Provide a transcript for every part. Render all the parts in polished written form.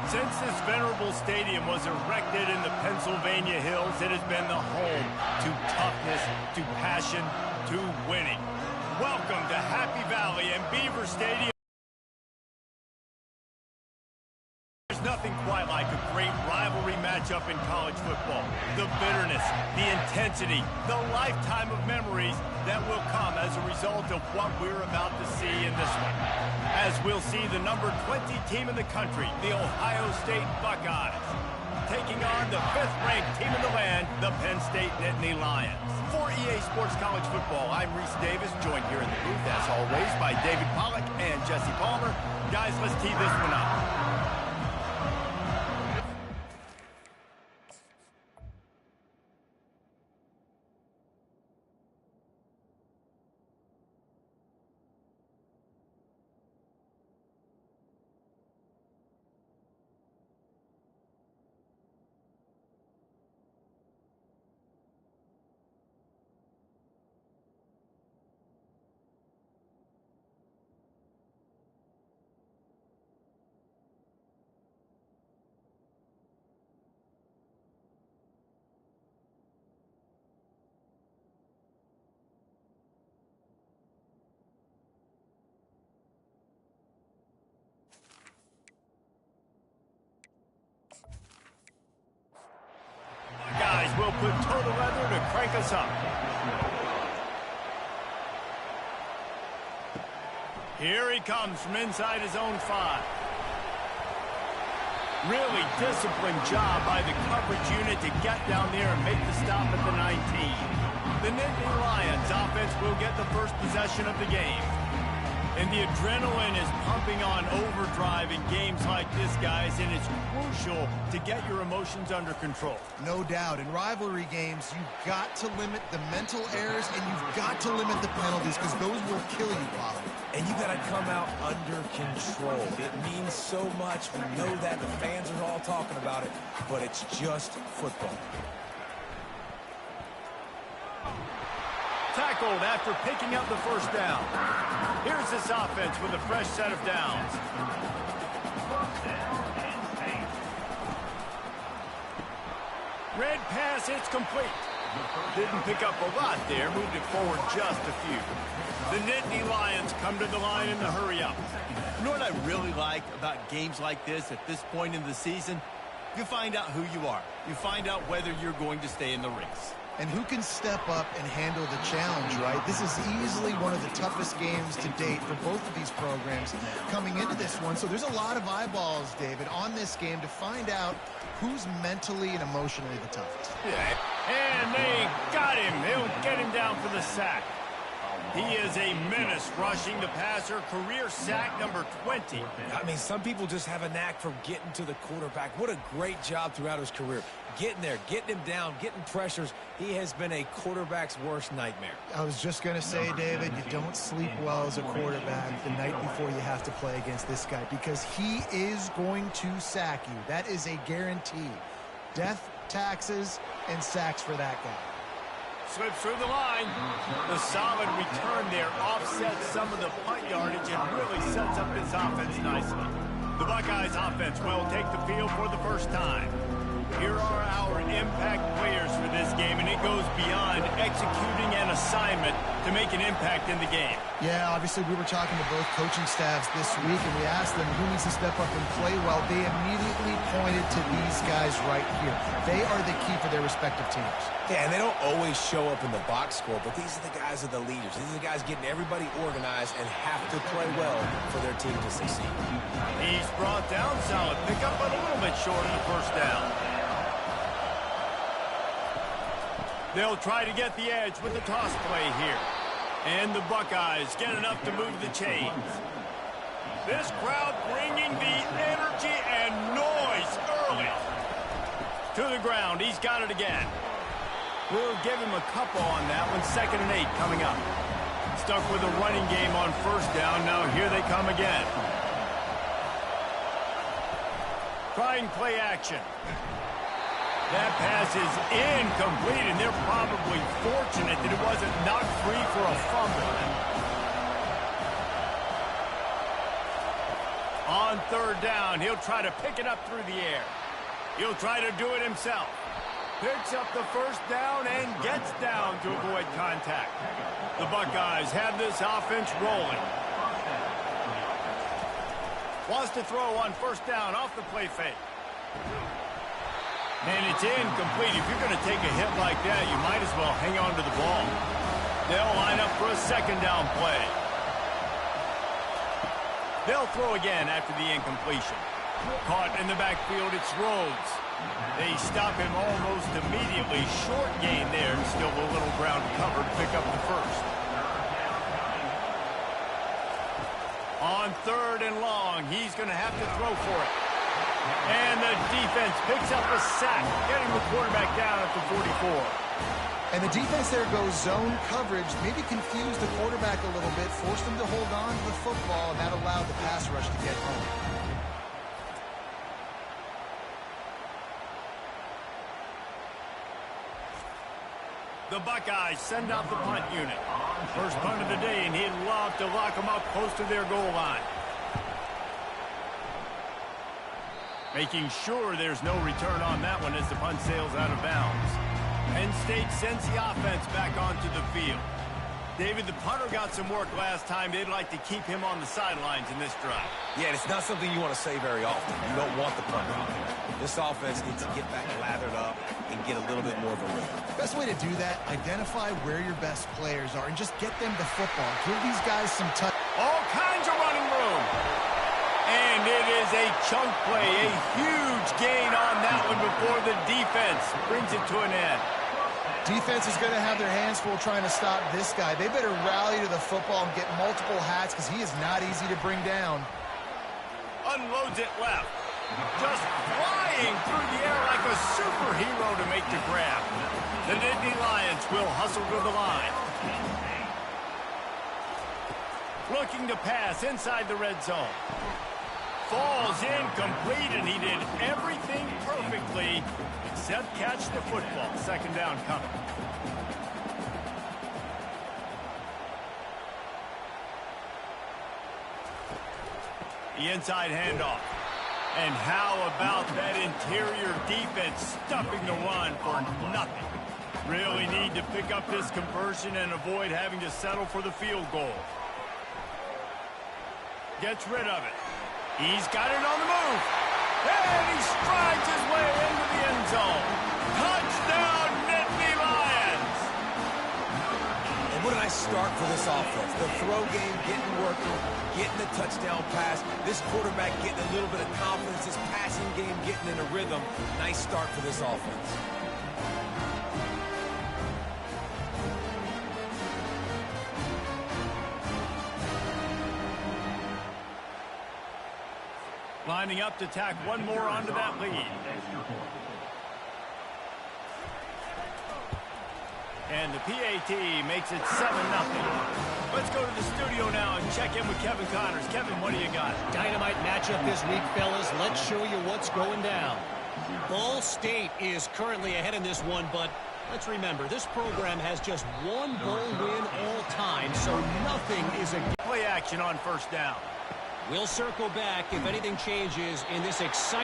Since this venerable stadium was erected in the Pennsylvania hills, it has been the home to toughness, to passion, to winning. Welcome to Happy Valley and Beaver Stadium. There's nothing quite like a great rivalry matchup in college football. The bitterness, the intensity, the lifetime of memories that will come as a result of what we're about to see in this one. As we'll see the number 20 team in the country, the Ohio State Buckeyes, taking on the 5th-ranked team in the land, the Penn State Nittany Lions. For EA Sports College Football, I'm Reese Davis, joined here in the booth, as always, by David Pollack and Jesse Palmer. Guys, let's tee this one up. Will put total leather to crank us up. Here he comes from inside his own 5. Really disciplined job by the coverage unit to get down there and make the stop at the 19. The Nittany Lions offense will get the first possession of the game. And the adrenaline is pumping on overdrive in games like this, guys, and it's crucial to get your emotions under control. No doubt. In rivalry games, you've got to limit the mental errors, and you've got to limit the penalties, because those will kill you, Pollard. And you got to come out under control. It means so much. We know that. The fans are all talking about it, but it's just football. Tackled after picking up the first down. Here's this offense with a fresh set of downs. Red pass, it's complete. Didn't pick up a lot there, moved it forward just a few. The Nittany Lions come to the line in the hurry-up. You know what I really like about games like this at this point in the season? You find out who you are. You find out whether you're going to stay in the race. And who can step up and handle the challenge, right? This is easily one of the toughest games to date for both of these programs coming into this one. So there's a lot of eyeballs, David, on this game to find out who's mentally and emotionally the toughest. Yeah. And they got him. They'll get him down for the sack. He is a menace rushing the passer, career sack number 20. I mean, some people just have a knack for getting to the quarterback. What a great job throughout his career. Getting there, getting him down, getting pressures. He has been a quarterback's worst nightmare. I was just going to say, David, you don't sleep well as a quarterback the night before you have to play against this guy, because he is going to sack you. That is a guarantee. Death, taxes, and sacks for that guy. Slips through the line. The solid return there offsets some of the punt yardage and really sets up this offense nicely. The Buckeyes offense will take the field for the first time. Here are our impact players for this game, and it goes beyond executing an assignment to make an impact in the game. Yeah, obviously we were talking to both coaching staffs this week, and we asked them who needs to step up and play well. They immediately pointed to these guys right here. They are the key for their respective teams. Yeah, and they don't always show up in the box score, but these are the guys that are the leaders. These are the guys getting everybody organized and have to play well for their team to succeed. He's brought down, solid pickup, but a little bit short of the first down. They'll try to get the edge with the toss play here. And the Buckeyes get enough to move the chains. This crowd bringing the energy and noise early. To the ground, he's got it again. We'll give him a couple on that one. 2nd and 8 coming up. Stuck with a running game on first down. Now here they come again. Trying play action. That pass is incomplete, and they're probably fortunate that it wasn't knocked free for a fumble. On third down, he'll try to pick it up through the air. He'll try to do it himself. Picks up the first down and gets down to avoid contact. The Buckeyes have this offense rolling. Wants to throw on first down off the play fake. And it's incomplete. If you're going to take a hit like that, you might as well hang on to the ball. They'll line up for a second down play. They'll throw again after the incompletion. Caught in the backfield, it's Rhodes. They stop him almost immediately. Short gain there. Still a little ground covered to pick up the first. On third and long, he's going to have to throw for it. And the defense picks up a sack, getting the quarterback down at the 44. And the defense there goes zone coverage, maybe confused the quarterback a little bit, forced him to hold on to the football, and that allowed the pass rush to get home. The Buckeyes send out the punt unit. First punt of the day, and he'd love to lock them up close to their goal line. Making sure there's no return on that one as the punt sails out of bounds. Penn State sends the offense back onto the field. David, the punter got some work last time. They'd like to keep him on the sidelines in this drive. Yeah, it's not something you want to say very often. You don't want the punter out there. This offense needs to get back lathered up and get a little bit more of a rhythm. Best way to do that, identify where your best players are and just get them the football. Give these guys some touch. All kinds of running room. And it is a chunk play, a huge gain on that one before the defense brings it to an end. Defense is going to have their hands full trying to stop this guy. They better rally to the football and get multiple hats because he is not easy to bring down. Unloads it left. Just flying through the air like a superhero to make the grab. The Nittany Lions will hustle to the line. Looking to pass inside the red zone. Falls incomplete, and he did everything perfectly except catch the football. Second down coming. The inside handoff. And how about that interior defense stuffing the run for nothing? Really need to pick up this conversion and avoid having to settle for the field goal. Gets rid of it. He's got it on the move. And he strides his way into the end zone. Touchdown, Nittany Lions! And what a nice start for this offense. The throw game getting working, getting the touchdown pass. This quarterback getting a little bit of confidence. His passing game getting in a rhythm. Nice start for this offense. Lining up to tack one more onto that lead. And the PAT makes it 7-0. Let's go to the studio now and check in with Kevin Connors. Kevin, what do you got? Dynamite matchup this week, fellas. Let's show you what's going down. Ball State is currently ahead in this one, but let's remember, this program has just one bowl win all time, so nothing is a... Play action on first down. We'll circle back if anything changes in this exciting...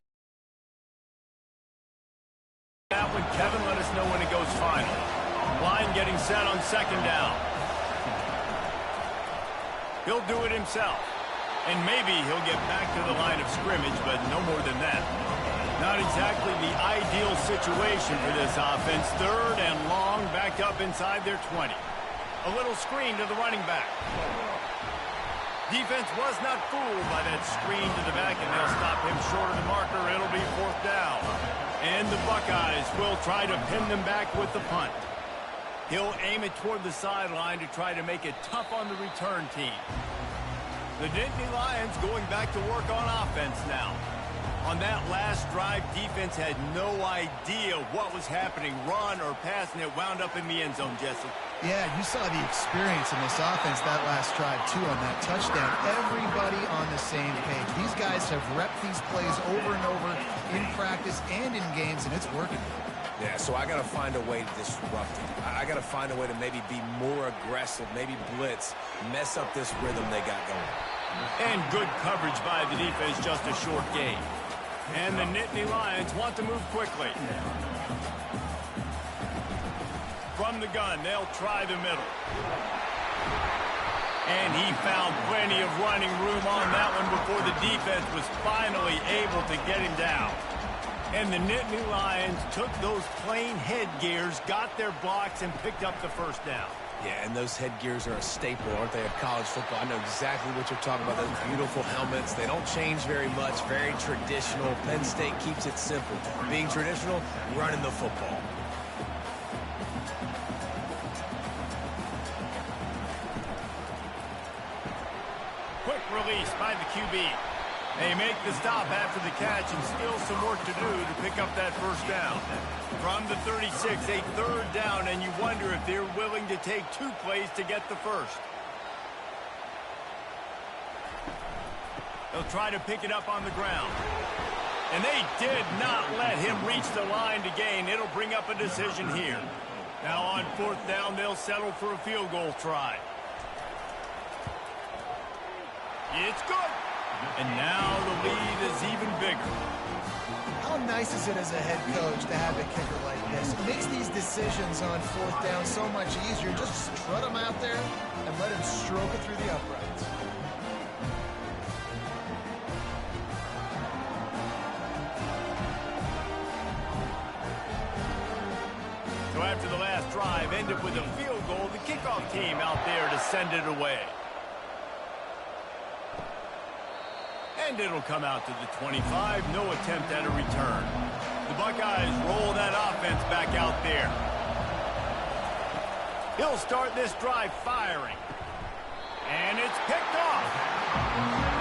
That one, Kevin, let us know when it goes final. Line getting set on second down. He'll do it himself. And maybe he'll get back to the line of scrimmage, but no more than that. Not exactly the ideal situation for this offense. Third and long, backed up inside their 20. A little screen to the running back. Defense was not fooled by that screen to the back, and they'll stop him short of the marker. It'll be fourth down. And the Buckeyes will try to pin them back with the punt. He'll aim it toward the sideline to try to make it tough on the return team. The Nittany Lions going back to work on offense now. On that last drive, defense had no idea what was happening, run or pass, and it wound up in the end zone, Jesse. Yeah, you saw the experience in this offense that last drive, too, on that touchdown. Everybody on the same page. These guys have repped these plays over and over in practice and in games, and it's working. Yeah, so I got to find a way to disrupt it. I got to find a way to maybe be more aggressive, maybe blitz, mess up this rhythm they got going. And good coverage by the defense, just a short gain. And the Nittany Lions want to move quickly. From the gun, they'll try the middle. And he found plenty of running room on that one before the defense was finally able to get him down. And the Nittany Lions took those plain headgears, got their blocks, and picked up the first down. Yeah, and those headgears are a staple, aren't they, of college football? I know exactly what you're talking about, those beautiful helmets. They don't change very much, very traditional. Penn State keeps it simple. Being traditional, running the football. Quick release by the QB. They make the stop after the catch and still some work to do to pick up that first down. From the 36, a third down, and you wonder if they're willing to take 2 plays to get the first. They'll try to pick it up on the ground. And they did not let him reach the line to gain. It'll bring up a decision here. Now on 4th down, they'll settle for a field goal try. It's good. And now the lead is even bigger. How nice is it as a head coach to have a kicker like this? It makes these decisions on 4th down so much easier. Just strut him out there and let him stroke it through the uprights. So after the last drive ended with a field goal, the kickoff team out there to send it away. And it'll come out to the 25. No attempt at a return. The Buckeyes roll that offense back out there. He'll start this drive firing. And it's picked off.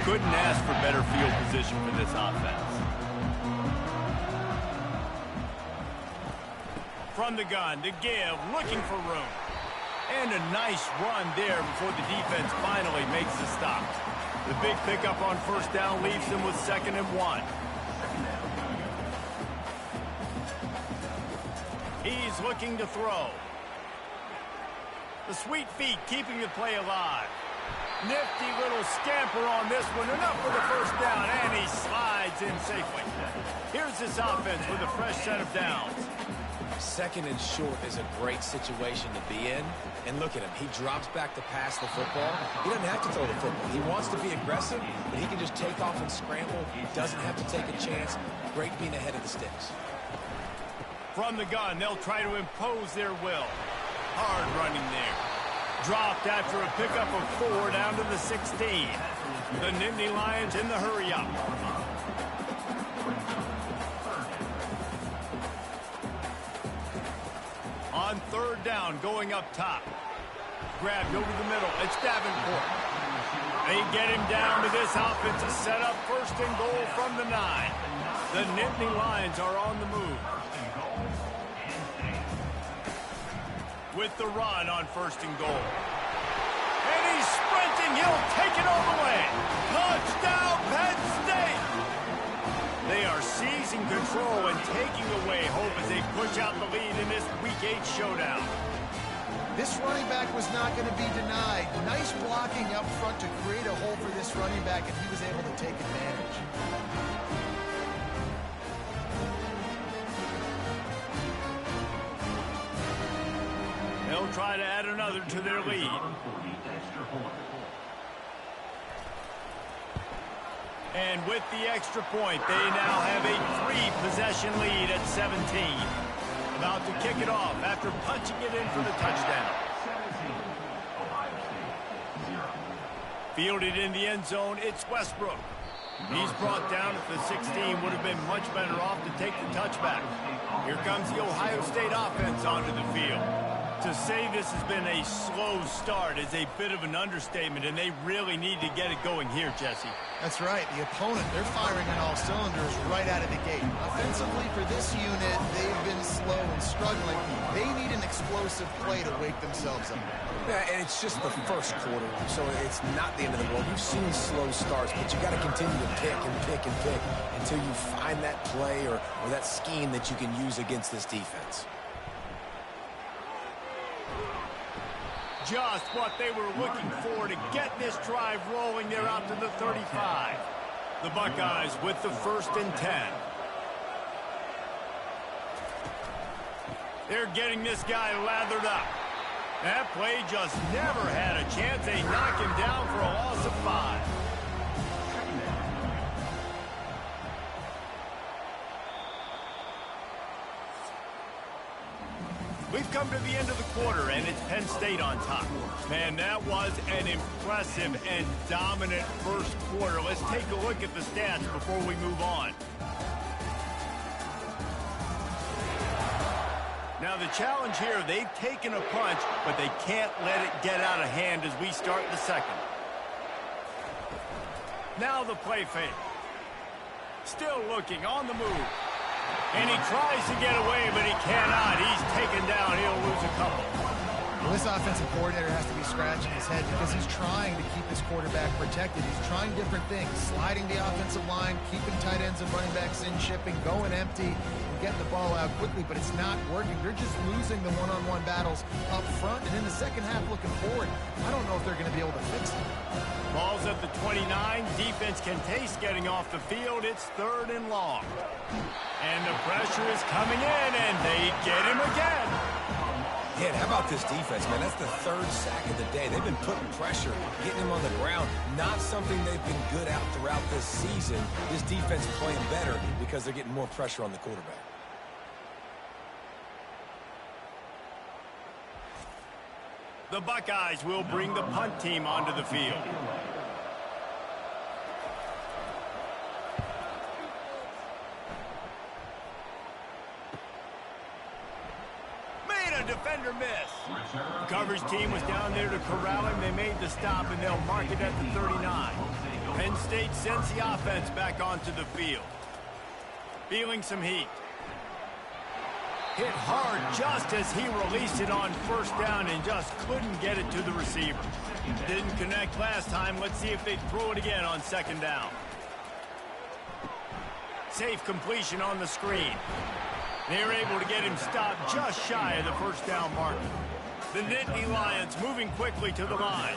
Couldn't ask for better field position for this offense. From the gun to give, looking for room. And a nice run there before the defense finally makes the stop. The big pickup on 1st down leaves them with 2nd and 1. He's looking to throw. The sweet feet keeping the play alive. Nifty little scamper on this one. Enough for the first down, and he slides in safely. Here's this offense with a fresh set of downs. 2nd and short is a great situation to be in. And look at him. He drops back to pass the football. He doesn't have to throw the football. He wants to be aggressive, but he can just take off and scramble. He doesn't have to take a chance. Great being ahead of the sticks. From the gun, they'll try to impose their will. Hard running there. Dropped after a pickup of 4 down to the 16. The Nittany Lions in the hurry-up. On 3rd down, going up top. Grabbed over the middle. It's Davenport. They get him down to this offensive setup. 1st and goal from the 9. The Nittany Lions are on the move. With the run on 1st and goal. And he's sprinting. He'll take it all the way. Touchdown, Penn State! They are seizing control and taking away hope as they push out the lead in this Week 8 showdown. This running back was not going to be denied. Nice blocking up front to create a hole for this running back, and he was able to take advantage. They'll try to add another to their lead. And with the extra point, they now have a 3-possession lead at 17. About to kick it off after punching it in for the touchdown. Fielded in the end zone, it's Westbrook. He's brought down at the 16, would have been much better off to take the touchback. Here comes the Ohio State offense onto the field. To say this has been a slow start is a bit of an understatement, and they really need to get it going here, Jesse. That's right. The opponent, they're firing on all cylinders right out of the gate. Offensively, for this unit, they've been slow and struggling. They need an explosive play to wake themselves up. Yeah, and it's just the first quarter, so it's not the end of the world. You've seen slow starts, but you got to continue to pick and pick and pick until you find that play or that scheme that you can use against this defense. Just what they were looking for to get this drive rolling. They're out to the 35. The Buckeyes with the 1st and 10. They're getting this guy lathered up. That play just never had a chance. They knock him down for a loss of 5. We've come to the end of the quarter, and it's Penn State on top. Man, that was an impressive and dominant first quarter. Let's take a look at the stats before we move on. Now, the challenge here, they've taken a punch, but they can't let it get out of hand as we start the second. Now the play fake. Still looking on the move. And he tries to get away, but he cannot. He's taken down. He'll lose a couple. Well, this offensive coordinator has to be scratching his head because he's trying to keep his quarterback protected. He's trying different things, sliding the offensive line, keeping tight ends and running backs in, shipping, going empty, and getting the ball out quickly, but it's not working. They're just losing the one-on-one battles up front, and in the second half looking forward, I don't know if they're going to be able to fix it. Ball's at the 29. Defense can taste getting off the field. It's 3rd and long. And the pressure is coming in, and they get him again. Yeah, how about this defense, man? That's the 3rd sack of the day. They've been putting pressure, getting him on the ground. Not something they've been good at throughout this season. This defense playing better because they're getting more pressure on the quarterback. The Buckeyes will bring the punt team onto the field. Defender miss. The coverage team was down there to corral him. They made the stop, and they'll mark it at the 39. Penn State sends the offense back onto the field. Feeling some heat. Hit hard just as he released it on 1st down and just couldn't get it to the receiver. Didn't connect last time. Let's see if they throw it again on 2nd down. Safe completion on the screen. They're able to get him stopped just shy of the 1st down marker. The Nittany Lions moving quickly to the line.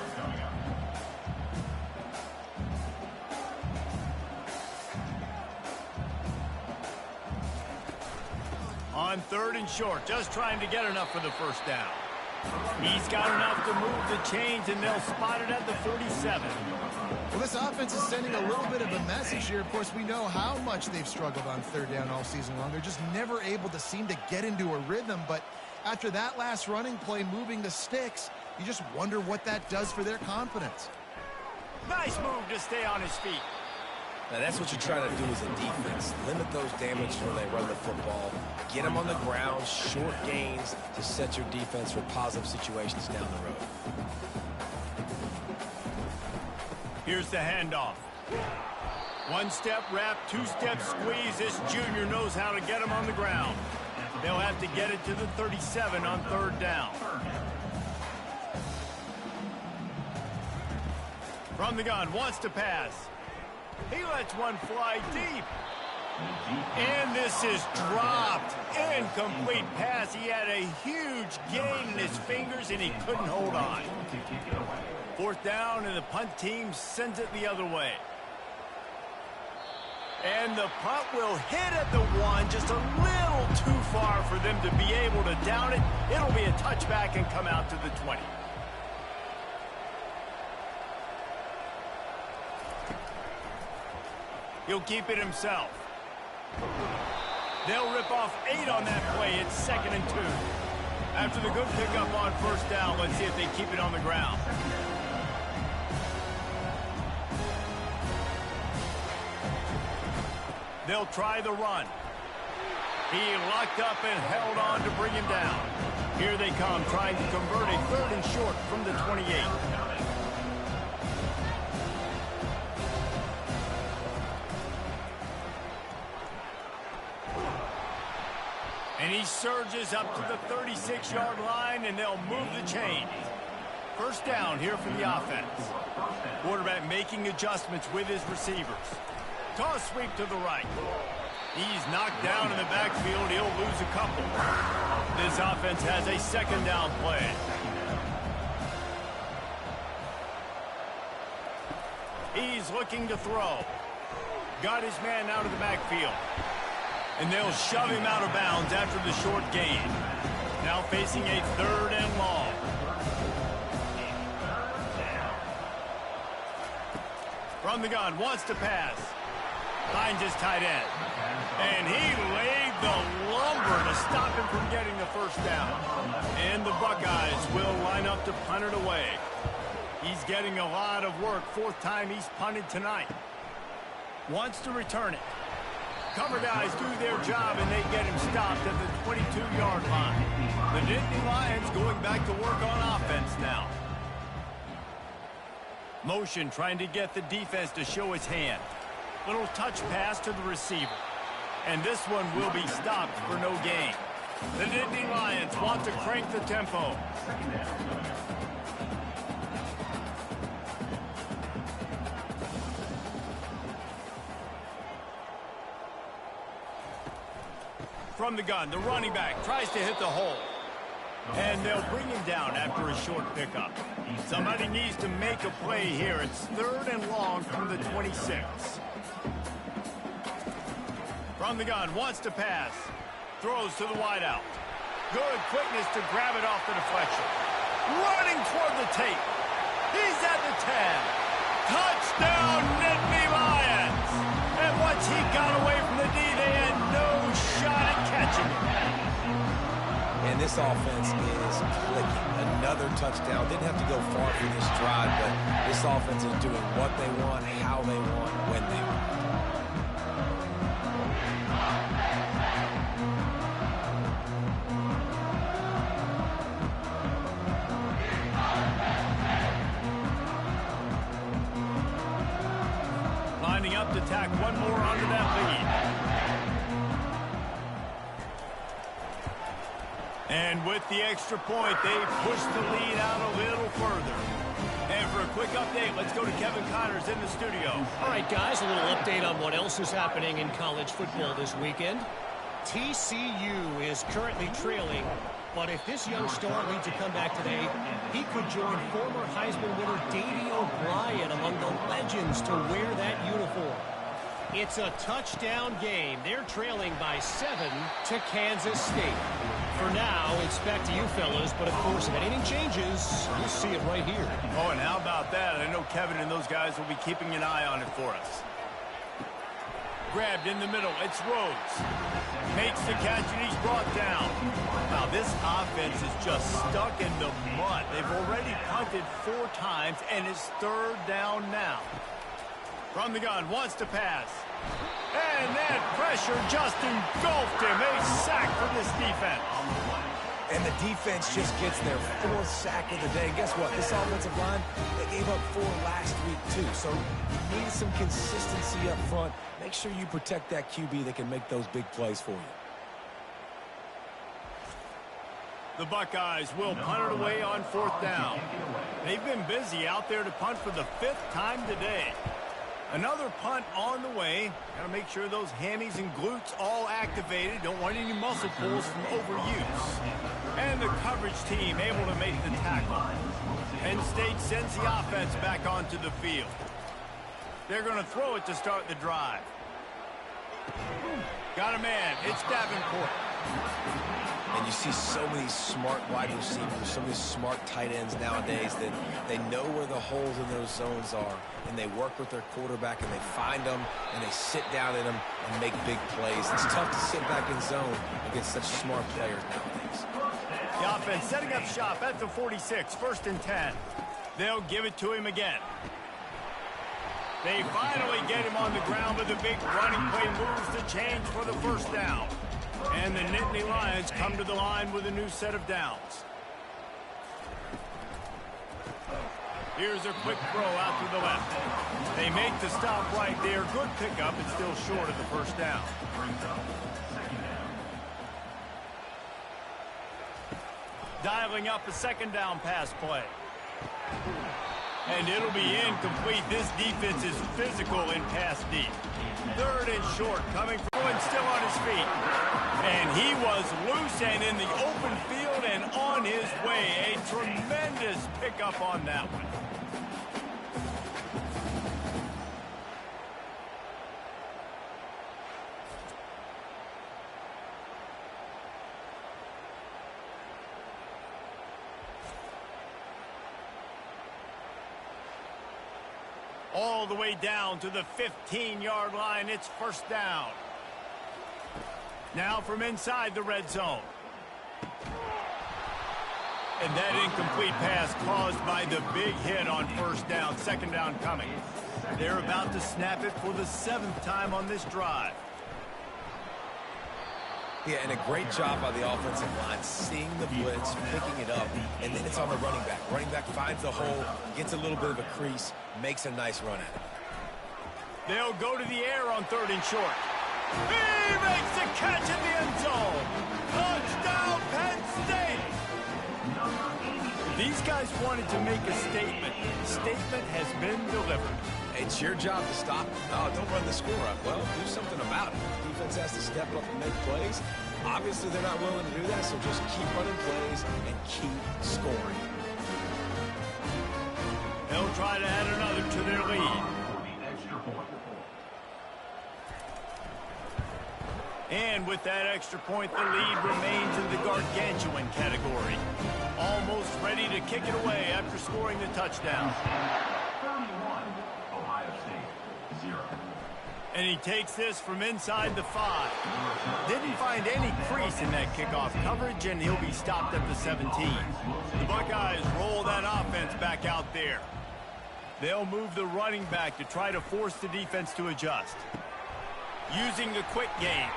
On 3rd and short, just trying to get enough for the 1st down. He's got enough to move the chains, and they'll spot it at the 47. Well, this offense is sending a little bit of a message here. Of course, we know how much they've struggled on 3rd down all season long. They're just never able to seem to get into a rhythm. But after that last running play, moving the sticks, you just wonder what that does for their confidence. Nice move to stay on his feet. Now, that's what you try to do as a defense. Limit those damages when they run the football. Get them on the ground, short gains to set your defense for positive situations down the road. Here's the handoff. 1-step wrap, 2-step squeeze. This junior knows how to get him on the ground. They'll have to get it to the 37 on 3rd down. From the gun, wants to pass. He lets one fly deep. And this is dropped. Incomplete pass. He had a huge gain in his fingers, and he couldn't hold on. 4th down, and the punt team sends it the other way. And the punt will hit at the 1, just a little too far for them to be able to down it. It'll be a touchback and come out to the 20. He'll keep it himself. They'll rip off 8 on that play. It's 2nd and 2. After the good pickup on 1st down, let's see if they keep it on the ground. They'll try the run. He locked up and held on to bring him down. Here they come, trying to convert a 3rd and short from the 28. And he surges up to the 36-yard line, and they'll move the chain. First down here for the offense. Quarterback making adjustments with his receivers. Toss sweep to the right. He's knocked down in the backfield. He'll lose a couple. This offense has a 2nd down play. He's looking to throw. Got his man out of the backfield. And they'll shove him out of bounds after the short gain. Now facing a 3rd and long. From the gun, wants to pass. Finds his tight end. And he laid the lumber to stop him from getting the first down. And the Buckeyes will line up to punt it away. He's getting a lot of work. 4th time he's punted tonight. Wants to return it. Cover guys do their job, and they get him stopped at the 22-yard line. The Nittany Lions going back to work on offense now. Motion trying to get the defense to show his hand. Little touch pass to the receiver. And this one will be stopped for no gain. The Nittany Lions want to crank the tempo. From the gun, the running back tries to hit the hole. And they'll bring him down after a short pickup. Somebody needs to make a play here. It's 3rd and long from the 26. From the gun, wants to pass. Throws to the wideout. Good quickness to grab it off the deflection. Running toward the tape. He's at the 10. Touchdown, Nittany Lions! And once he got away from the D, they had no shot at catching him. And this offense is clicking. Another touchdown. Didn't have to go far for this drive, but this offense is doing what they want, how they want, when they want. Lining up to tack one more onto that lead. And with the extra point, they push the lead out a little further. And for a quick update, let's go to Kevin Connors in the studio. All right, guys, a little update on what else is happening in college football this weekend. TCU is currently trailing, but if this young star leads a comeback today, he could join former Heisman winner Davey O'Brien among the legends to wear that uniform. It's a touchdown game. They're trailing by 7 to Kansas State. For now, it's back to you fellas, but of course, if anything changes, you'll see it right here. Oh, and how about that? I know Kevin and those guys will be keeping an eye on it for us. Grabbed in the middle, it's Rhodes. Makes the catch, and he's brought down. Now, this offense is just stuck in the mud. They've already punted 4 times, and it's 3rd down now. From the gun, wants to pass. And that pressure just engulfed him. A sack for this defense. And the defense just gets their 4th sack of the day. And guess what? This offensive line, they gave up 4 last week, too. So you need some consistency up front. Make sure you protect that QB that can make those big plays for you. The Buckeyes will punt it away on 4th down. They've been busy out there to punt for the 5th time today. Another punt on the way. Got to make sure those hammies and glutes all activated. Don't want any muscle pulls from overuse. And the coverage team able to make the tackle. Penn State sends the offense back onto the field. They're going to throw it to start the drive. Got a man. It's Davenport. And you see so many smart wide receivers, so many smart tight ends nowadays that they know where the holes in those zones are, and they work with their quarterback, and they find them, and they sit down in them and make big plays. It's tough to sit back in zone against such smart players nowadays. The offense setting up shop at the 46, 1st and 10. They'll give it to him again. They finally get him on the ground, but the big running play moves the chains for the 1st down. And the Nittany Lions come to the line with a new set of downs. Here's a quick throw out to the left. They make the stop right there. Good pickup, and still short of the first down. Dialing up a second down pass play. And it'll be incomplete. This defense is physical in pass deep. Third and short, coming from and still on his feet. And he was loose and in the open field and on his way. A tremendous pickup on that one. All the way down to the 15-yard line. It's first down. Now from inside the red zone. And that incomplete pass caused by the big hit on first down. Second down coming. They're about to snap it for the 7th time on this drive. Yeah, and a great job by the offensive line, seeing the blitz, picking it up, and then it's on the running back. Running back finds the hole, gets a little bit of a crease, makes a nice run at it. They'll go to the air on 3rd and short. He makes the catch in the end zone. Touchdown, Penn State. These guys wanted to make a statement. The statement has been delivered. It's your job to stop. Oh, don't run the score up. Well, do something about it. The defense has to step up and make plays. Obviously, they're not willing to do that, so just keep running plays and keep scoring. They'll try to add another to their lead. And with that extra point, the lead remains in the gargantuan category. Almost ready to kick it away after scoring the touchdown. 31, Ohio State, 0. And he takes this from inside the 5. Didn't find any crease in that kickoff coverage, and he'll be stopped at the 17. The Buckeyes roll that offense back out there. They'll move the running back to try to force the defense to adjust. Using the quick game.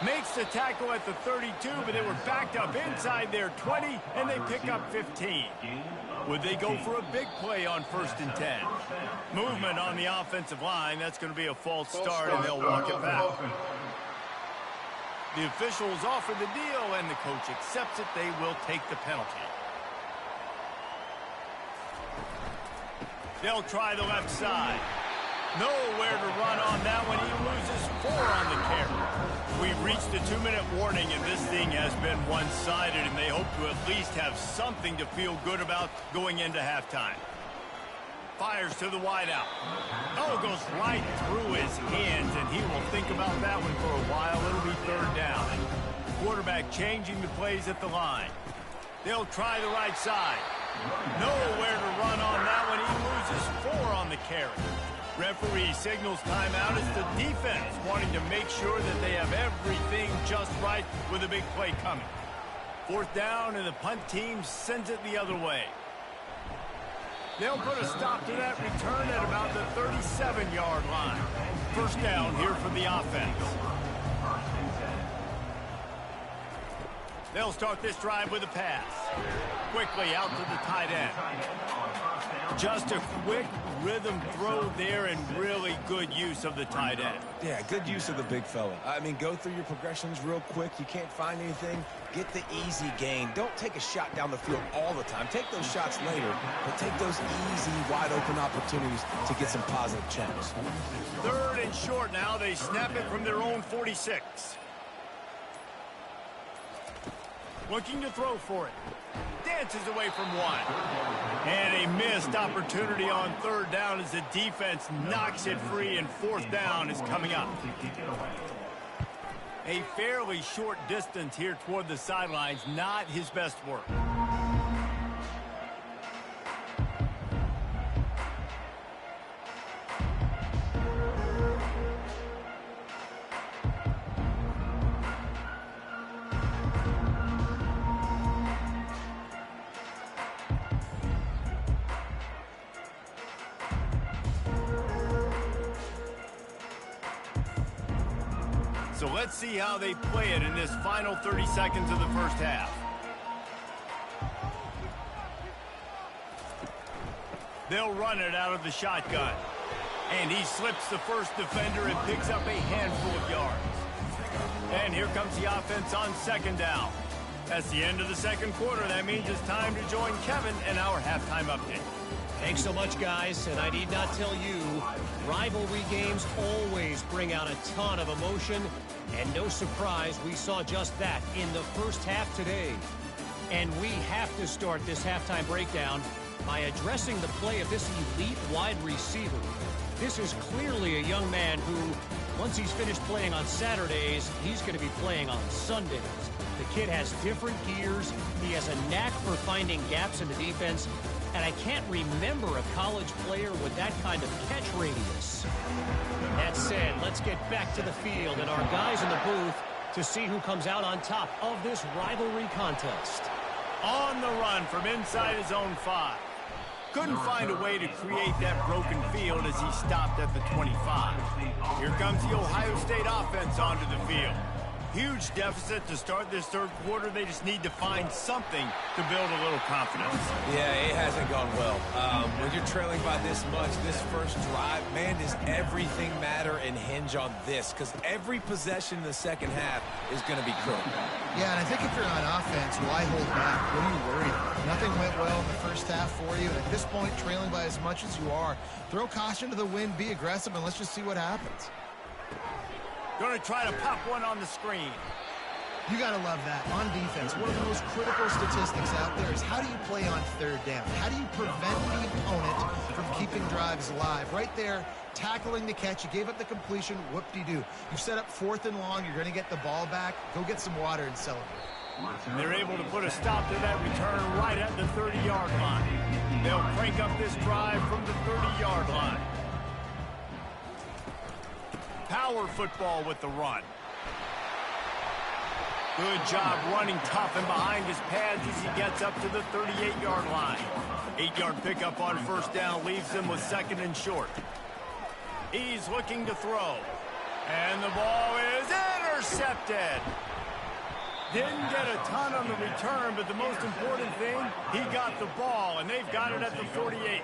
Makes the tackle at the 32, but they were backed up inside their 20, and they pick up 15. Would they go for a big play on 1st and 10? Movement on the offensive line. That's going to be a false start, and they'll walk it back. The officials offer the deal, and the coach accepts it. They will take the penalty. They'll try the left side. Nowhere to run on that one. He loses 4 on the carry. We've reached the 2-minute warning, and this thing has been one-sided, and they hope to at least have something to feel good about going into halftime. Fires to the wideout. Oh, goes right through his hands, and he will think about that one for a while. It'll be 3rd down. Quarterback changing the plays at the line. They'll try the right side. Nowhere to run on that one. He loses 4 on the carry. Referee signals timeout as the defense wanting to make sure that they have everything just right with a big play coming. 4th down, and the punt team sends it the other way. They'll put a stop to that return at about the 37-yard line. 1st down here for the offense. They'll start this drive with a pass. Quickly out to the tight end. Just a quick rhythm throw there and really good use of the tight end. Yeah, good use of the big fella. I mean, go through your progressions real quick. You can't find anything. Get the easy gain. Don't take a shot down the field all the time. Take those shots later, but take those easy, wide-open opportunities to get some positive checks. 3rd and short now. They snap it from their own 46. Looking to throw for it. Dances away from 1. And a missed opportunity on 3rd down as the defense knocks it free, and 4th down is coming up. A fairly short distance here toward the sidelines. Not his best work. So let's see how they play it in this final 30 seconds of the first half. They'll run it out of the shotgun. And he slips the first defender and picks up a handful of yards. And here comes the offense on second down. That's the end of the second quarter. That means it's time to join Kevin in our halftime update. Thanks so much, guys. And I need not tell you, rivalry games always bring out a ton of emotion. And no surprise, we saw just that in the first half today. And we have to start this halftime breakdown by addressing the play of this elite wide receiver. This is clearly a young man who, once he's finished playing on Saturdays, he's going to be playing on Sundays. The kid has different gears. He has a knack for finding gaps in the defense. And I can't remember a college player with that kind of catch radius. That said, let's get back to the field and our guys in the booth to see who comes out on top of this rivalry contest. On the run from inside his own 5. Couldn't find a way to create that broken field as he stopped at the 25. Here comes the Ohio State offense onto the field. Huge deficit to start this third quarter. They just need to find something to build a little confidence. Yeah, it hasn't gone well. When you're trailing by this much, this first drive, man, does everything matter and hinge on this? Because every possession in the second half is going to be critical. Yeah, and I think if you're on offense, why hold back? What are you worried about? Nothing went well in the first half for you. And at this point, trailing by as much as you are, throw caution to the wind, be aggressive, and let's just see what happens. Going to try to pop one on the screen. You got to love that. On defense, one of the most critical statistics out there is how do you play on third down? How do you prevent the opponent from keeping drives alive? Right there, tackling the catch. You gave up the completion. Whoop-de-doo. You've set up 4th and long. You're going to get the ball back. Go get some water and celebrate. They're able to put a stop to that return right at the 30-yard line. They'll crank up this drive from the 30-yard line. Power football with the run. Good job running tough and behind his pads as he gets up to the 38-yard line. 8-yard pickup on first down leaves him with 2nd and short. He's looking to throw. And the ball is intercepted. Didn't get a ton on the return, but the most important thing, he got the ball, and they've got it at the 48.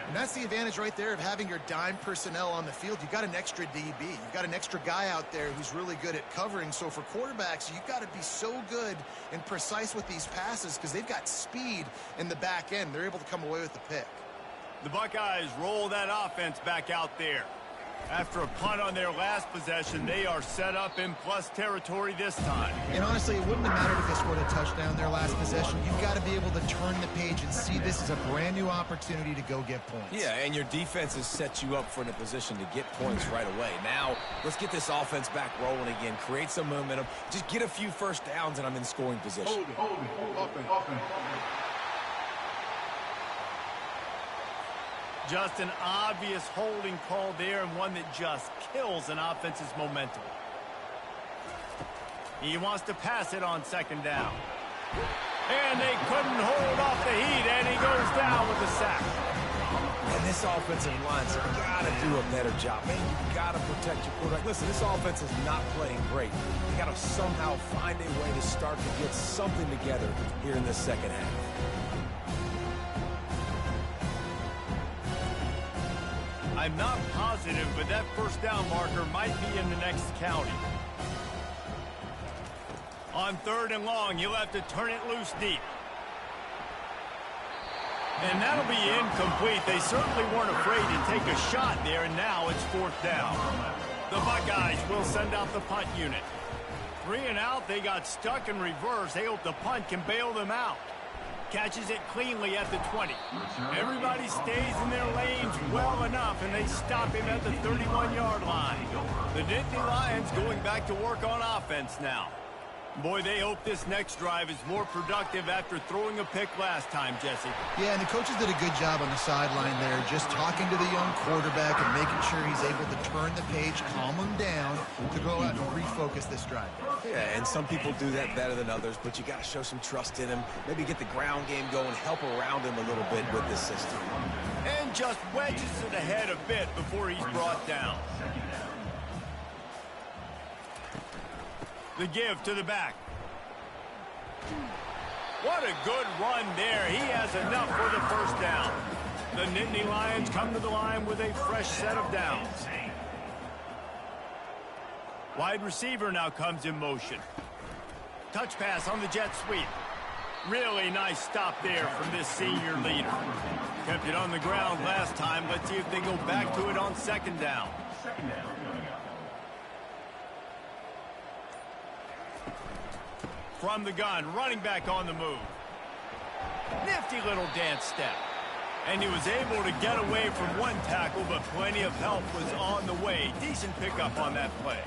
And that's the advantage right there of having your dime personnel on the field. You've got an extra DB. You've got an extra guy out there who's really good at covering. So for quarterbacks, you've got to be so good and precise with these passes because they've got speed in the back end. They're able to come away with the pick. The Buckeyes roll that offense back out there. After a punt on their last possession, they are set up in plus territory this time. And honestly, it wouldn't have mattered if they scored a touchdown their last possession. You've got to be able to turn the page and see this as a brand new opportunity to go get points. Yeah, and your defense has set you up for in a position to get points right away. Now, let's get this offense back rolling again, create some momentum, just get a few first downs, and I'm in scoring position. Just an obvious holding call there, and one that just kills an offense's momentum. He wants to pass it on 2nd down. And they couldn't hold off the heat, and he goes down with a sack. And this offensive line's got to do a better job. Man, you got to protect your quarterback. Listen, this offense is not playing great. They got to somehow find a way to start to get something together here in the second half. I'm not positive, but that first down marker might be in the next county. On 3rd and long, you'll have to turn it loose deep. And that'll be incomplete. They certainly weren't afraid to take a shot there, and now it's 4th down. The Buckeyes will send out the punt unit. 3 and out, they got stuck in reverse. They hope the punt can bail them out. Catches it cleanly at the 20. Everybody stays in their lanes well enough, and they stop him at the 31-yard line. The Nittany Lions going back to work on offense now. Boy, they hope this next drive is more productive after throwing a pick last time, Jesse. Yeah, and the coaches did a good job on the sideline there, just talking to the young quarterback and making sure he's able to turn the page, calm him down to go out and refocus this drive. Yeah, and some people do that better than others, but you got to show some trust in him. Maybe get the ground game going, help around him a little bit with this system. And just wedges it ahead a bit before he's brought down. The give to the back. What a good run there. He has enough for the first down. The Nittany Lions come to the line with a fresh set of downs. Wide receiver now comes in motion. Touch pass on the jet sweep. Really nice stop there from this senior leader. Kept it on the ground last time. Let's see if they go back to it on second down. From the gun, running back on the move. Nifty little dance step. And he was able to get away from one tackle, but plenty of help was on the way. Decent pickup on that play.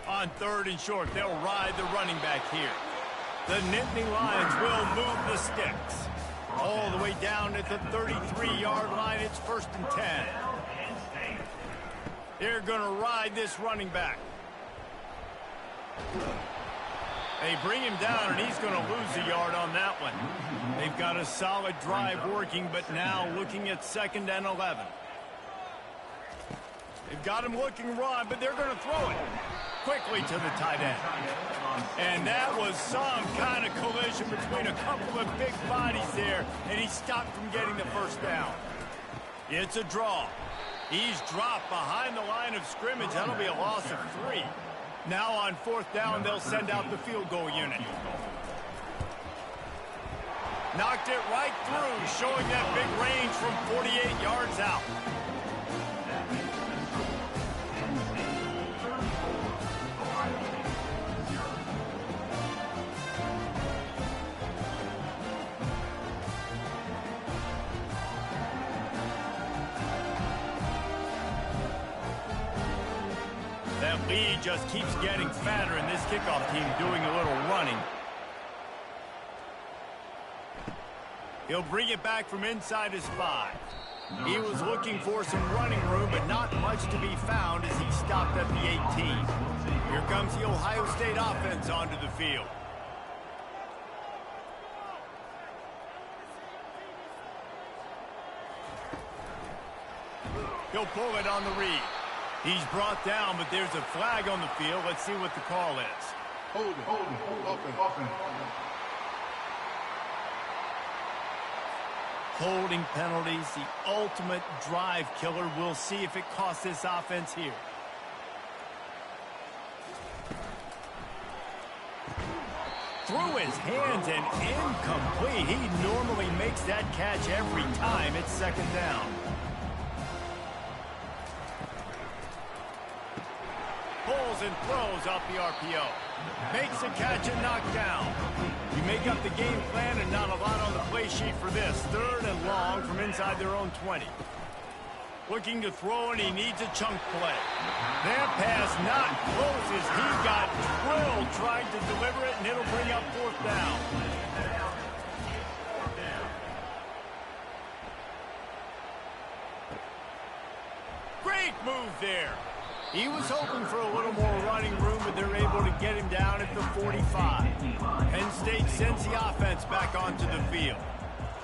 On third and short, they'll ride the running back here. The Nittany Lions will move the sticks. All the way down at the 33-yard line, it's 1st and 10. They're going to ride this running back. They bring him down, and he's going to lose a yard on that one. They've got a solid drive working, but now looking at 2nd and 11. They've got him looking run, but they're going to throw it quickly to the tight end. And that was some kind of collision between a couple of big bodies there, and he stopped from getting the first down. It's a draw. He's dropped behind the line of scrimmage. That'll be a loss of 3. Now on 4th down, they'll send out the field goal unit. Knocked it right through, showing that big range from 48 yards out. That lead just keeps getting fatter, and this kickoff team doing a little running. He'll bring it back from inside his 5. He was looking for some running room, but not much to be found as he stopped at the 18. Here comes the Ohio State offense onto the field. He'll pull it on the read. He's brought down, but there's a flag on the field. Let's see what the call is. Hold it. Holding penalties, the ultimate drive killer. We'll see if it costs this offense here. Through his hands and incomplete. He normally makes that catch every time. It's 2nd down. Pulls and throws off the RPO. Makes a catch and knocked down. You make up the game plan and not a lot on the play sheet for this. 3rd and long from inside their own 20. Looking to throw, and he needs a chunk play. That pass not close as he got drilled trying to deliver it, and it'll bring up 4th down. Great move there. He was hoping for a little more running room, but they're able to get him down at the 45. Penn State sends the offense back onto the field.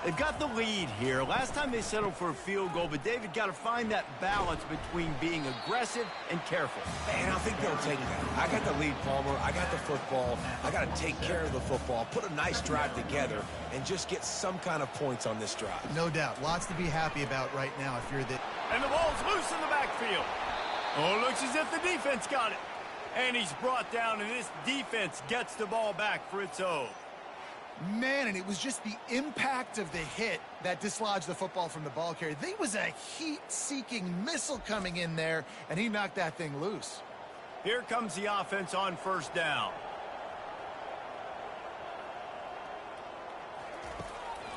They've got the lead here. Last time they settled for a field goal, but David got to find that balance between being aggressive and careful. And I think they'll take that. I got the lead, Palmer. I got the football. I got to take care of the football, put a nice drive together, and just get some kind of points on this drive. No doubt. Lots to be happy about right now if you're the... And the ball's loose in the backfield. Oh, looks as if the defense got it. And he's brought down, and this defense gets the ball back for its own. Man, and it was just the impact of the hit that dislodged the football from the ball carrier. There was a heat-seeking missile coming in there, and he knocked that thing loose. Here comes the offense on 1st down.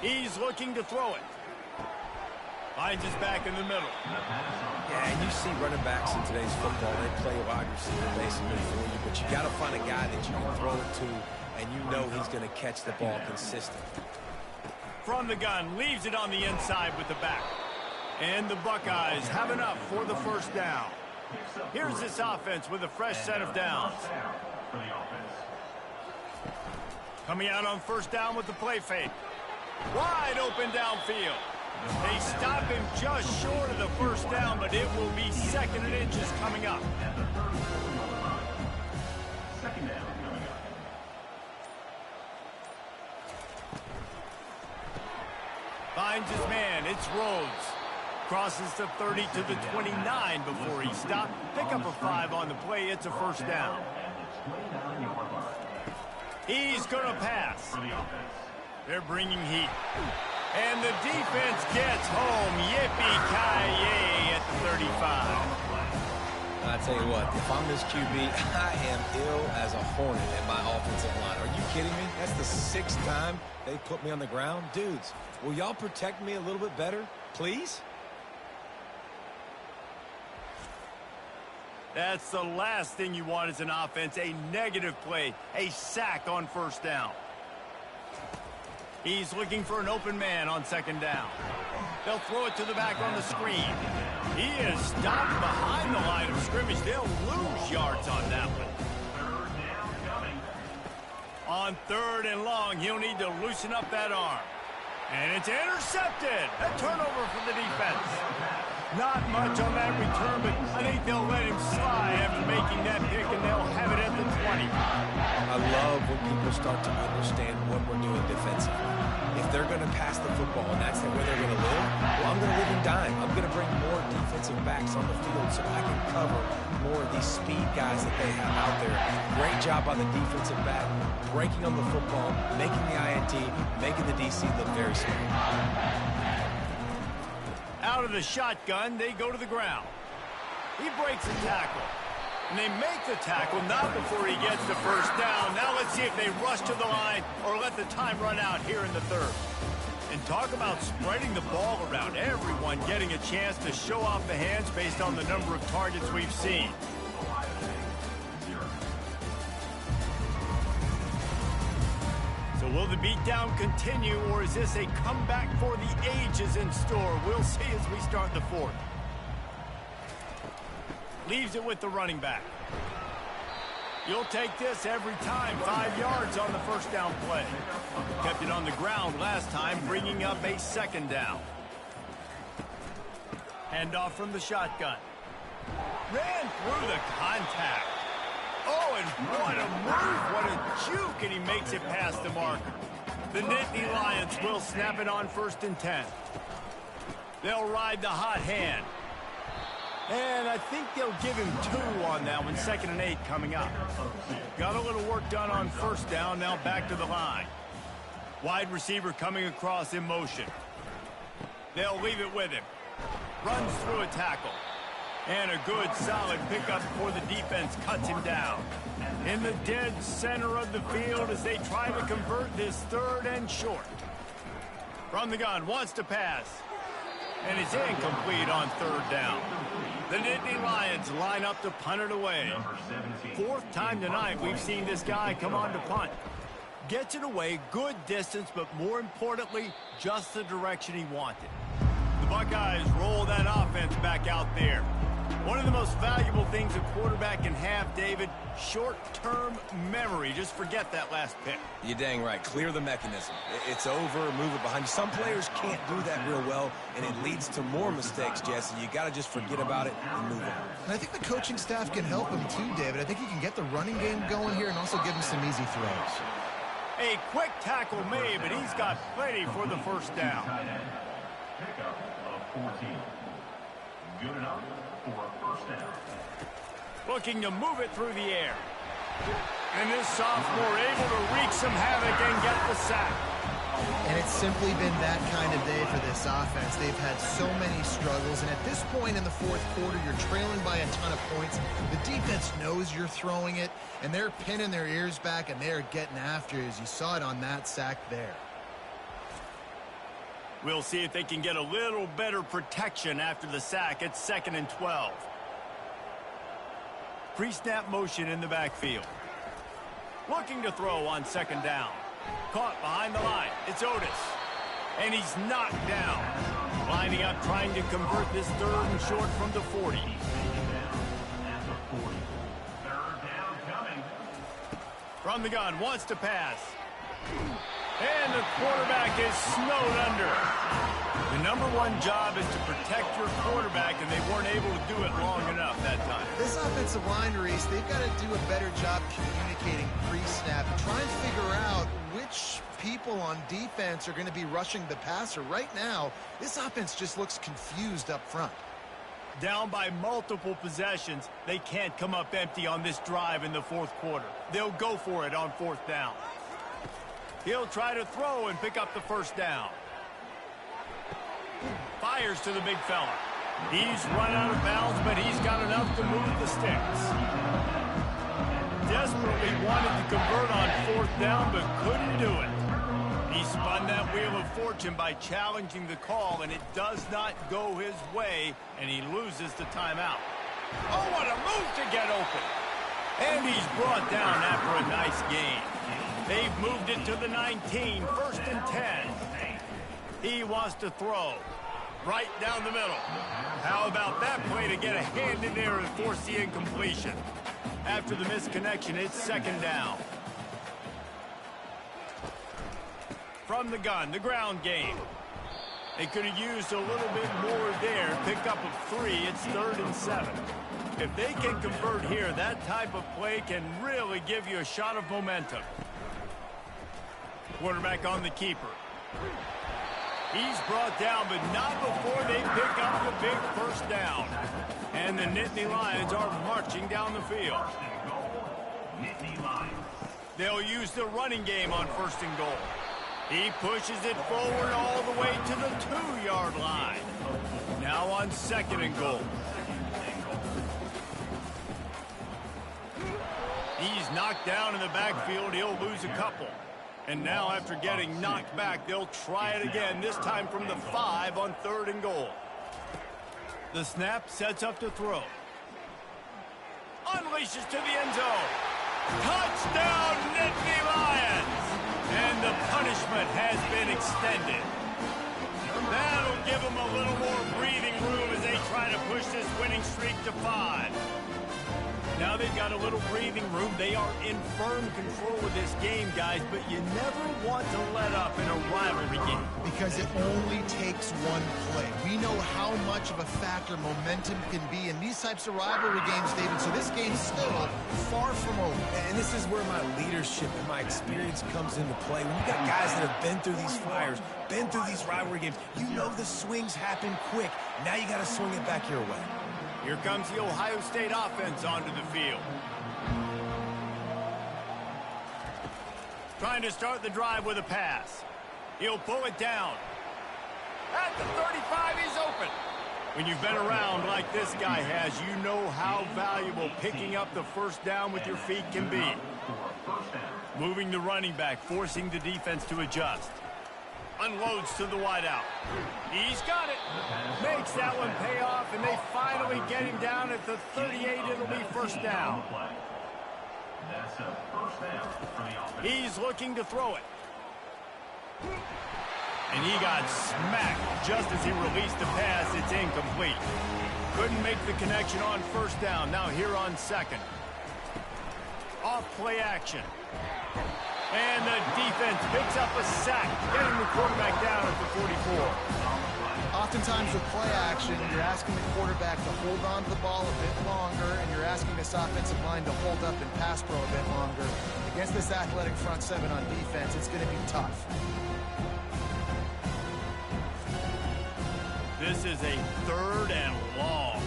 He's looking to throw it. Finds his back in the middle. Yeah, and you see running backs in today's football, they play a wide receiver basically for you, but you got to find a guy that you can throw it to, and you know he's going to catch the ball consistently. From the gun, leaves it on the inside with the back. And the Buckeyes have enough for the 1st down. Here's this offense with a fresh set of downs. Coming out on 1st down with the play fake. Wide open downfield. They stop him just short of the first down, but it will be 2nd and inches coming up. Second down coming up. Finds his man. It's Rhodes. Crosses the 30 to the 29 before he stopped. Pick up a 5 on the play. It's a first down. He's going to pass. They're bringing heat. And the defense gets home. Yippee-ki-yay at the 35. I tell you what, if I'm this QB, I am ill as a hornet in my offensive line. Are you kidding me? That's the 6th time they put me on the ground. Dudes, will y'all protect me a little bit better, please? That's the last thing you want as an offense, a negative play, a sack on first down. He's looking for an open man on 2nd down. They'll throw it to the back on the screen. He is stopped behind the line of scrimmage. They'll lose yards on that one. On 3rd and long, he'll need to loosen up that arm. And it's intercepted. A turnover for the defense. Not much on that return, but I think they'll let him slide after making that pick, and they'll have it at the 20. I love when people start to understand what we're doing defensively. If they're going to pass the football and that's where they're going to live, well, I'm going to live and dime. I'm going to bring more defensive backs on the field so I can cover more of these speed guys that they have out there. Great job by the defensive back, breaking on the football, making the INT, making the DC look very smart. Out of the shotgun, they go to the ground. He breaks the tackle. And they make the tackle, not before he gets the first down. Now let's see if they rush to the line or let the time run out here in the 3rd. And talk about spreading the ball around. Everyone getting a chance to show off the hands based on the number of targets we've seen. So will the beatdown continue, or is this a comeback for the ages in store? We'll see as we start the 4th. Leaves it with the running back. You'll take this every time. 5 yards on the first down play. Kept it on the ground last time, bringing up a 2nd down. Handoff from the shotgun. Ran through the contact. Oh, and what a move. What a juke, and he makes it past the marker. The Nittany Lions will snap it on 1st and 10. They'll ride the hot hand. And I think they'll give him 2 on that one. 2nd and 8 coming up. Got a little work done on first down. Now back to the line. Wide receiver coming across in motion. They'll leave it with him. Runs through a tackle. And a good, solid pickup before the defense cuts him down. In the dead center of the field as they try to convert this 3rd and short. From the gun, wants to pass. And it's incomplete on 3rd down. The Nittany Lions line up to punt it away. 4th time tonight we've seen this guy come on to punt. Gets it away, good distance, but more importantly, just the direction he wanted. The Buckeyes roll that offense back out there. One of the most valuable things a quarterback can have, David, short-term memory. Just forget that last pick. You're dang right. Clear the mechanism. It's over, move it behind you. Some players can't do that real well, and it leads to more mistakes, Jesse. You got to just forget about it and move on. And I think the coaching staff can help him too, David. I think he can get the running game going here and also give him some easy throws. A quick tackle made, but he's got plenty for the first down. Pickup of 14. Good enough for a first down. Looking to move it through the air. And this sophomore able to wreak some havoc and get the sack. And it's simply been that kind of day for this offense. They've had so many struggles, and at this point in the 4th quarter, you're trailing by a ton of points. The defense knows you're throwing it, and they're pinning their ears back, and they're getting after you, as you saw it on that sack there. We'll see if they can get a little better protection after the sack. It's 2nd and 12. Pre-snap motion in the backfield. Looking to throw on 2nd down. Caught behind the line. It's Otis. And he's knocked down. Lining up, trying to convert this 3rd and short from the 40. From the gun, wants to pass. And the quarterback is snowed under. The number one job is to protect your quarterback, and they weren't able to do it long enough that time. This offensive line, Reese, they've got to do a better job communicating pre-snap and try and figure out which people on defense are going to be rushing the passer. Right now, this offense just looks confused up front. Down by multiple possessions, they can't come up empty on this drive in the fourth quarter. They'll go for it on fourth down. He'll try to throw and pick up the first down. Fires to the big fella. He's run out of bounds, but he's got enough to move the sticks. Desperately wanted to convert on fourth down, but couldn't do it. He spun that wheel of fortune by challenging the call, and it does not go his way, and he loses the timeout. Oh, what a move to get open. And he's brought down after a nice gain. They've moved it to the 19, 1st and 10. He wants to throw right down the middle. How about that play to get a hand in there and force the incompletion? After the misconnection, it's 2nd down. From the gun, the ground game. They could have used a little bit more there. Pick up of 3. It's 3rd and 7. If they can convert here, that type of play can really give you a shot of momentum. Quarterback on the keeper. He's brought down, but not before they pick up the big first down. And the Nittany Lions are marching down the field. They'll use the running game on 1st and goal. He pushes it forward all the way to the 2-yard line. Now on 2nd and goal. He's knocked down in the backfield. He'll lose a couple. And now after getting knocked back, they'll try it again, this time from the 5 on 3rd and goal. The snap sets up to throw. Unleashes to the end zone. Touchdown, Nittany Lions! And the punishment has been extended. That'll give them a little more breathing room as they try to push this winning streak to 5. Now they've got a little breathing room. They are in firm control of this game, guys, but you never want to let up in a rivalry game. Because it only takes one play. We know how much of a factor momentum can be in these types of rivalry games, David, so this game's still far from over. And this is where my leadership and my experience comes into play. When you got guys that have been through these fires, been through these rivalry games, you know the swings happen quick. Now you got to swing it back your way. Here comes the Ohio State offense onto the field. Trying to start the drive with a pass. He'll pull it down. At the 35, he's open. When you've been around like this guy has, you know how valuable picking up the first down with your feet can be. Moving the running back, forcing the defense to adjust. Unloads to the wideout. He's got it. Makes that one pay off, and they finally get him down at the 38. It'll be 1st down. He's looking to throw it. And he got smacked just as he released the pass. It's incomplete. Couldn't make the connection on 1st down. Now here on 2nd. Off play action. And the defense picks up a sack, getting the quarterback down at the 44. Oftentimes with play action, you're asking the quarterback to hold on to the ball a bit longer, and you're asking this offensive line to hold up and pass pro a bit longer. Against this athletic front 7 on defense, it's going to be tough. This is a 3rd and long.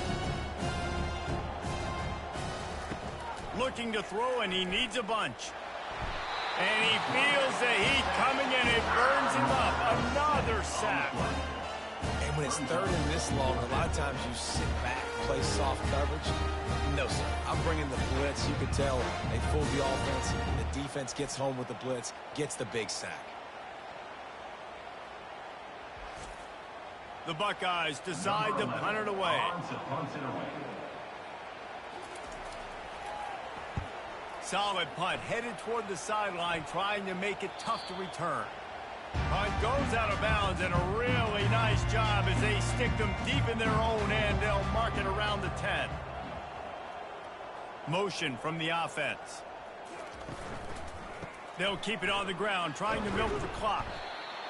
Looking to throw, and he needs a bunch. And he feels the heat coming, and it burns him up. Another sack. And when it's 3rd and this long, a lot of times you sit back, play soft coverage. No, sir. I'm bringing the blitz. You could tell they fooled the offense. The defense gets home with the blitz, gets the big sack. The Buckeyes decide to punt it away. Solid punt, headed toward the sideline, trying to make it tough to return. Punt goes out of bounds, and a really nice job as they stick them deep in their own end. They'll mark it around the 10. Motion from the offense. They'll keep it on the ground, trying to milk the clock.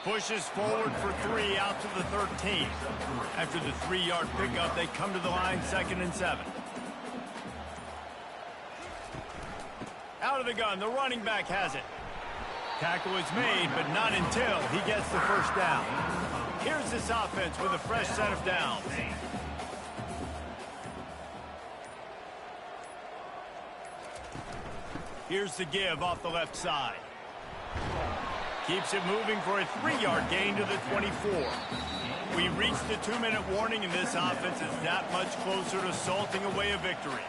Pushes forward for 3 out to the 13. After the 3-yard pickup, they come to the line 2nd and 7. Out of the gun, the running back has it. Tackle is made, but not until he gets the first down. Here's this offense with a fresh set of downs. Here's the give off the left side. Keeps it moving for a 3-yard gain to the 24. We reached the 2-minute warning, and this offense is that much closer to salting away a victory.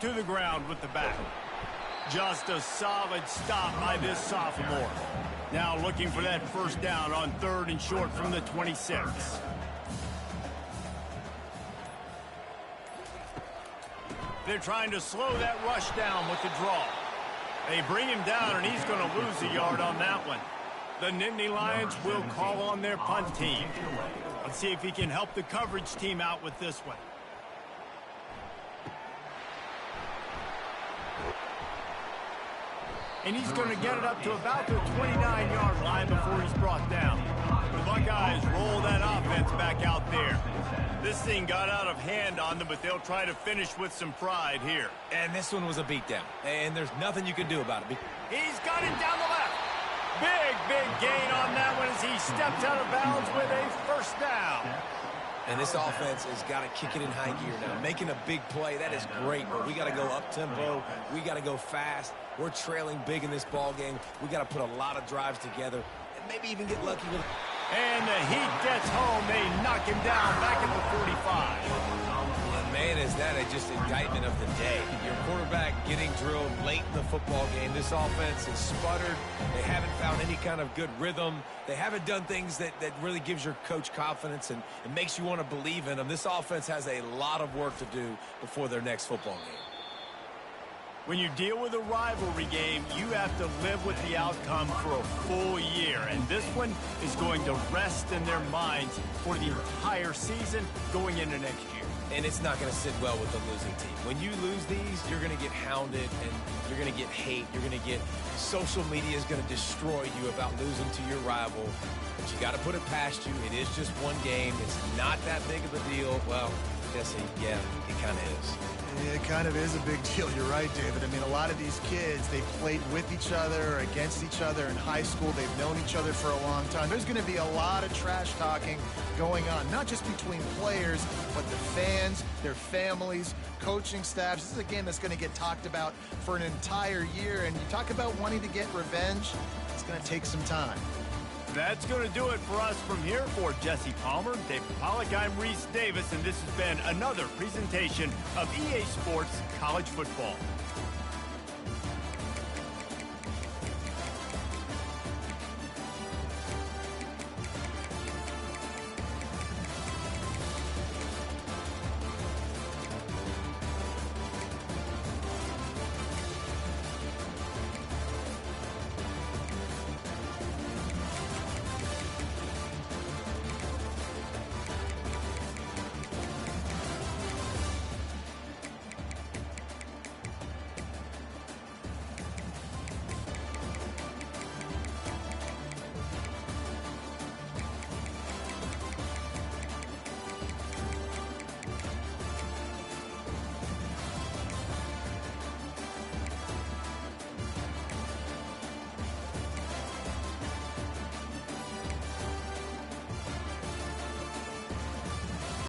To the ground with the back. Just a solid stop by this sophomore. Now looking for that first down on 3rd and short from the 26. They're trying to slow that rush down with the draw. They bring him down, and he's going to lose a yard on that one. The Nittany Lions will call on their punt team. Let's see if he can help the coverage team out with this one. And he's going to get it up to about the 29-yard line before he's brought down. The Buckeyes roll that offense back out there. This thing got out of hand on them, but they'll try to finish with some pride here. And this one was a beatdown, and there's nothing you can do about it. He's got it down the left. Big gain on that one as he stepped out of bounds with a first down. And this offense has got to kick it in high gear now. Making a big play, that is great, but we got to go up-tempo. We got to go fast. We're trailing big in this ball game. We got to put a lot of drives together and maybe even get lucky with it. And the heat gets home. They knock him down back at the 45. And man, is that just indictment of the day. Your quarterback getting drilled late in the football game. This offense has sputtered. They haven't found any kind of good rhythm. They haven't done things that really gives your coach confidence and makes you want to believe in them. This offense has a lot of work to do before their next football game. When you deal with a rivalry game, you have to live with the outcome for a full year. And this one is going to rest in their minds for the entire season going into next year. And it's not going to sit well with the losing team. When you lose these, you're going to get hounded and you're going to get hate. You're going to get social media is going to destroy you about losing to your rival. But you got to put it past you. It is just one game. It's not that big of a deal. Well, yeah, it kind of is. It kind of is a big deal. You're right, David. I mean, a lot of these kids, they played with each other, against each other in high school. They've known each other for a long time. There's going to be a lot of trash talking going on, not just between players, but the fans, their families, coaching staffs. This is a game that's going to get talked about for an entire year. And you talk about wanting to get revenge, it's going to take some time. That's going to do it for us from here. For Jesse Palmer, David Pollack, I'm Reese Davis, and this has been another presentation of EA Sports College Football.